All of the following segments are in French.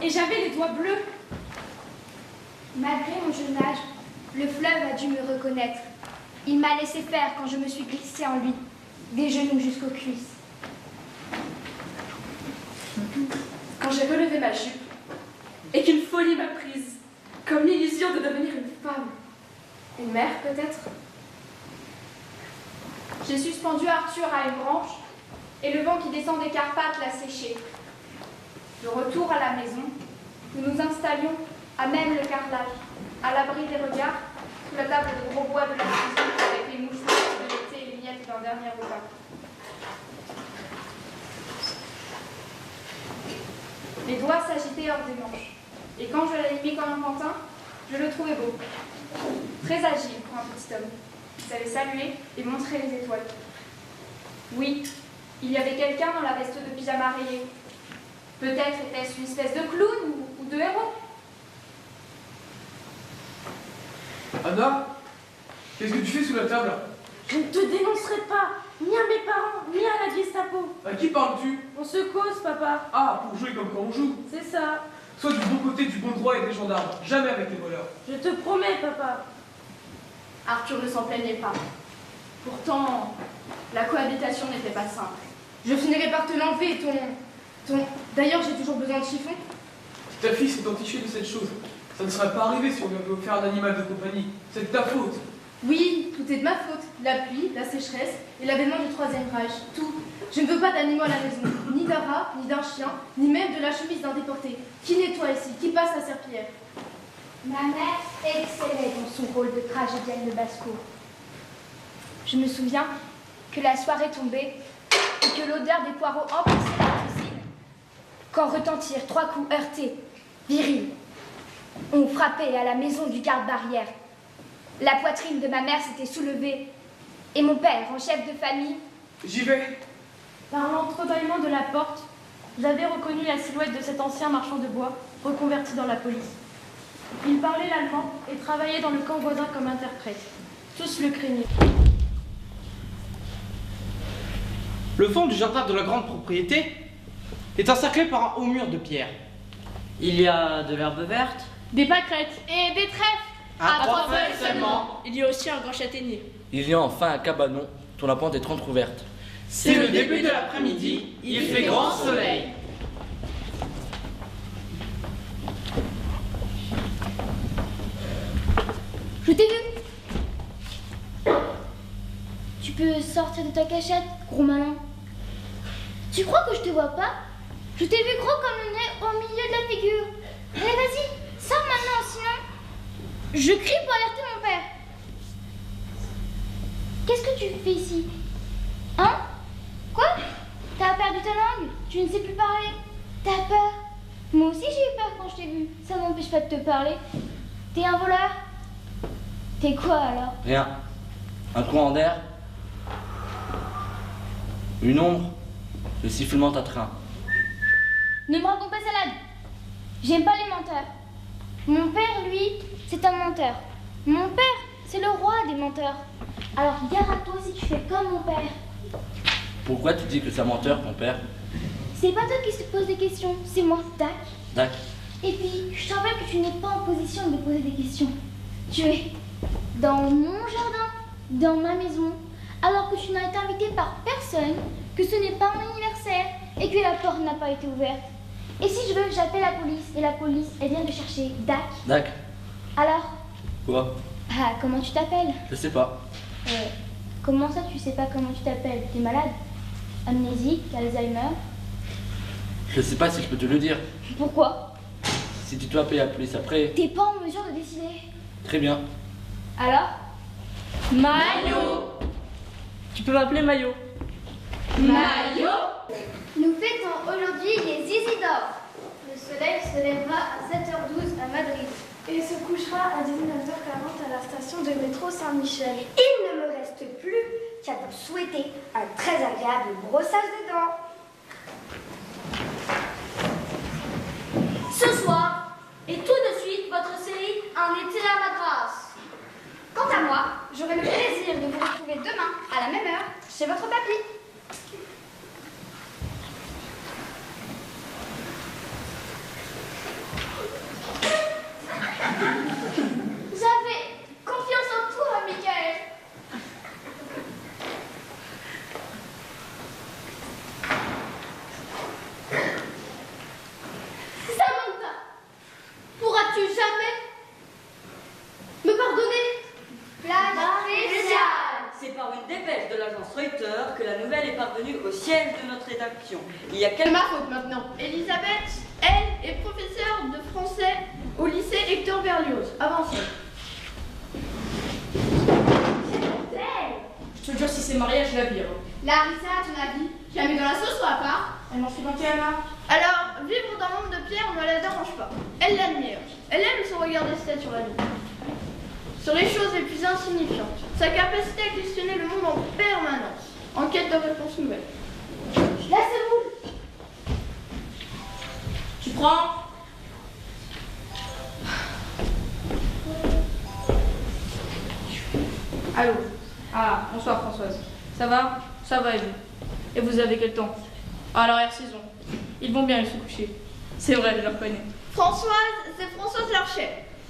Et j'avais les doigts bleus. Malgré mon jeune âge, le fleuve a dû me reconnaître. Il m'a laissé faire quand je me suis glissée en lui, des genoux jusqu'aux cuisses. Quand j'ai relevé ma jupe, et qu'une folie m'a prise, comme l'illusion de devenir une femme. Une mère, peut-être. J'ai suspendu Arthur à une branche, et le vent qui descend des Carpates l'a séché. De retour à la maison, nous nous installions à même le carrelage, à l'abri des regards, sous la table de gros bois de la cuisine, avec les mouchoirs de l'été et les miettes d'un dernier repas. Les doigts s'agitaient hors des manches, et quand je l'avais mis comme un pantin, je le trouvais beau. Très agile pour un petit homme, qui savait saluer et montrer les étoiles. Oui, il y avait quelqu'un dans la veste de pyjama rayée. Peut-être était-ce une espèce de clown ou de héros. Anna, qu'est-ce que tu fais sous la table? Je ne te dénoncerai pas, ni à mes parents, ni à la Gestapo. À qui parles-tu? On se cause, papa. Ah, pour jouer comme quand on joue. C'est ça. Sois du bon côté du bon droit avec les gendarmes, jamais avec les voleurs. Je te promets, papa. Arthur ne s'en plaignait pas. Pourtant, la cohabitation n'était pas simple. Je finirai par te l'enlever, ton... D'ailleurs, j'ai toujours besoin de chiffon. Si ta fille s'est entichée de cette chose, ça ne serait pas arrivé si on lui avait offert un animal de compagnie. C'est de ta faute. Oui, tout est de ma faute. La pluie, la sécheresse et l'avènement du Troisième Reich. Tout. Je ne veux pas d'animaux à la maison. Ni d'un rat, ni d'un chien, ni même de la chemise d'un déporté. Qui nettoie ici? Qui passe la serpillière? Ma mère excellait dans son rôle de tragédienne de basse-cour. Je me souviens que la soirée tombait et que l'odeur des poireaux emplissait la cuisine. Quand retentirent 3 coups heurtés, virils, on frappait à la maison du garde-barrière. La poitrine de ma mère s'était soulevée et mon père, en chef de famille... J'y vais. Par l'entrebâillement de la porte, j'avais reconnu la silhouette de cet ancien marchand de bois, reconverti dans la police. Il parlait l'allemand et travaillait dans le camp voisin comme interprète. Tous le craignaient. Le fond du jardin de la grande propriété est encerclé par un haut mur de pierre. Il y a de l'herbe verte. Des pâquerettes. Et des trèfles. À 3 feuilles seulement. Il y a aussi un grand châtaignier. Il y a enfin un cabanon dont la pente est entrouverte. C'est le début de l'après-midi, il fait grand soleil. Je t'ai vu. Tu peux sortir de ta cachette, gros malin. Tu crois que je te vois pas? Je t'ai vu gros comme le nez au milieu de la figure. Allez, vas-y, sors maintenant, sinon je crie pour alerter mon père. Qu'est-ce que tu fais ici? Hein? Quoi? T'as perdu ta langue? Tu ne sais plus parler? T'as peur? Moi aussi j'ai eu peur quand je t'ai vu. Ça m'empêche pas de te parler. T'es un voleur? T'es quoi alors? Rien. Un courant d'air. Une ombre. Le sifflement d'un train. Ne me raconte pas salade. J'aime pas les menteurs. Mon père, lui, c'est un menteur. Mon père, c'est le roi des menteurs. Alors gare à toi si tu fais comme mon père. Pourquoi tu dis que c'est un menteur, ton père? C'est pas toi qui te pose des questions, c'est moi, Dac. Dac. Et puis, je te rappelle que tu n'es pas en position de me poser des questions. Tu es dans mon jardin, dans ma maison, alors que tu n'as été invité par personne, que ce n'est pas mon anniversaire et que la porte n'a pas été ouverte. Et si je veux, j'appelle la police et la police, elle vient de chercher Dac. Dac. Alors, Quoi? ah, comment tu t'appelles? Je sais pas. Comment ça, tu sais pas comment tu t'appelles? T'es malade? Amnésique? Alzheimer? Je sais pas si je peux te le dire. Pourquoi? Si tu dois appeler la police après, T'es pas en mesure de décider. très bien. Alors? Maillot. Tu peux m'appeler Maillot. Maillot. Nous fêtons aujourd'hui les Isidores. Le soleil se lèvera à 7h12 à Madrid et se couchera à 19h40 à la station de métro Saint-Michel. Il ne me reste plus qu'à vous souhaiter un très agréable brossage de dents. Ce soir, et tout de suite, votre série Un été à Madras. Quant à moi, j'aurai le plaisir de vous retrouver demain à la même heure chez votre papy. J'avais confiance en toi, Michael. Samantha, pourras-tu jamais me pardonner? C'est par une dépêche de l'agence Reuters que la nouvelle est parvenue au siège de notre rédaction. Il y a C'est quelques... ma faute maintenant. Elisabeth, elle, est professeure de français au lycée Hector Berlioz. Avancez. Je te jure, si c'est mariage, je la vire. Larissa, à ton avis, je la mets dans la sauce ou à part? Elle m'en fait dans quelle main? Alors, vivre dans le monde de Pierre ne la dérange pas. Elle l'admire. Elle aime son regard d'esthète sur la vie. Sur les choses les plus insignifiantes. Sa capacité à questionner le monde en permanence. En quête de réponses nouvelles. Là, c'est vous. Tu prends? Allô? Ah, bonsoir Françoise. Ça va? Ça va et vous? Et vous avez quel temps? Ah, l'arrière-saison. Ils vont bien aller se coucher. C'est vrai, je le reconnais. Françoise, c'est Françoise Larcher,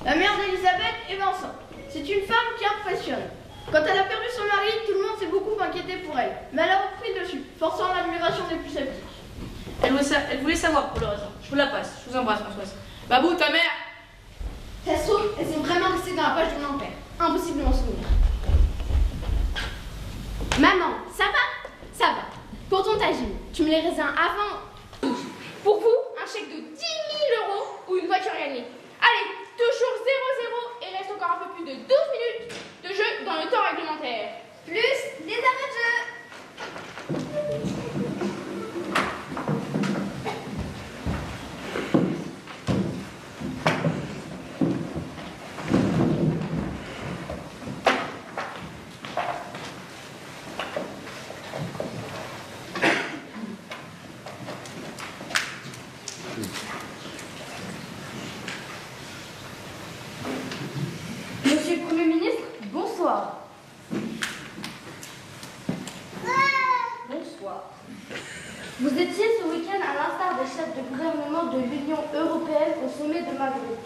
la mère d'Elisabeth et Vincent. C'est une femme qui impressionne. Quand elle a perdu son mari, tout le monde s'est beaucoup inquiété pour elle. Mais elle a repris le dessus, forçant l'admiration des plus sceptiques. Elle voulait savoir pour le raison. Je vous la passe. Je vous embrasse, Françoise. Babou, ta mère? Ça se trouve, elles sont vraiment restées dans la poche de mon père. Impossible de m'en souvenir. Maman, ça va? Ça va. Pour ton tagine, tu me les raisins avant. Pour vous, un chèque de 10 000 € ou une voiture gagnée. Allez, toujours 0-0 et reste encore un peu plus de 12 minutes de jeu dans le temps réglementaire. Plus les arrêts de jeu. étiez ce week-end à l'instar des chefs de gouvernement de l'Union européenne au sommet de Madrid.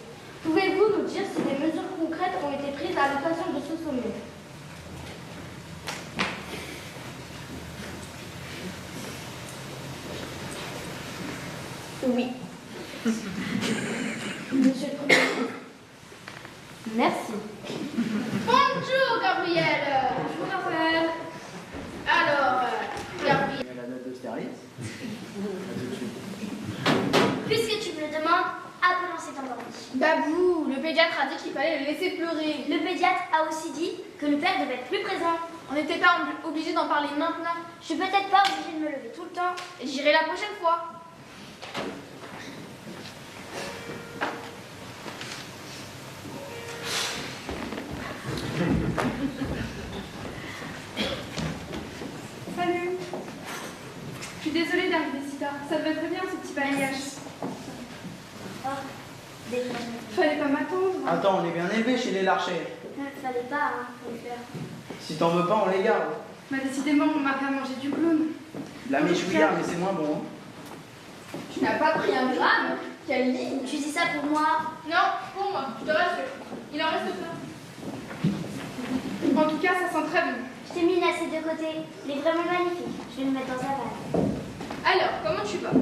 Pouvez-vous nous dire si des mesures concrètes ont été prises à l'occasion de ce sommet? Oui. Monsieur le Premier ministre. Merci. Bonjour, Gabriel. Bonjour, Raphaël. Alors, Gabriel. La note d'Austerlitz. Puisque tu me le demandes, appelons cet endormi. Babou, le pédiatre a dit qu'il fallait le laisser pleurer. Le pédiatre a aussi dit que le père devait être plus présent. On n'était pas obligé d'en parler maintenant. Je suis peut-être pas obligée de me lever tout le temps. Et j'irai la prochaine fois. Salut. Je suis désolée d'arriver si tard. Ça devait très bien ce petit balayage. Oh, désolée. Fallait pas m'attendre. Attends, on est bien élevés chez les Larcher. Fallait pas, hein, faut le faire. Si t'en veux pas, on les garde. Bah décidément, on m'a fait à manger du clown. La méchouillard, mais c'est moins bon. Hein. Tu n'as pas pris un gramme? Quelle ligne? Tu dis ça pour moi? Non, pour moi, je te rassure. Il en reste plein. En tout cas, ça sent très bon. Je t'ai mis une assiette de côté. Elle est vraiment magnifique. Je vais le mettre dans sa vanne. Alors, comment tu vas?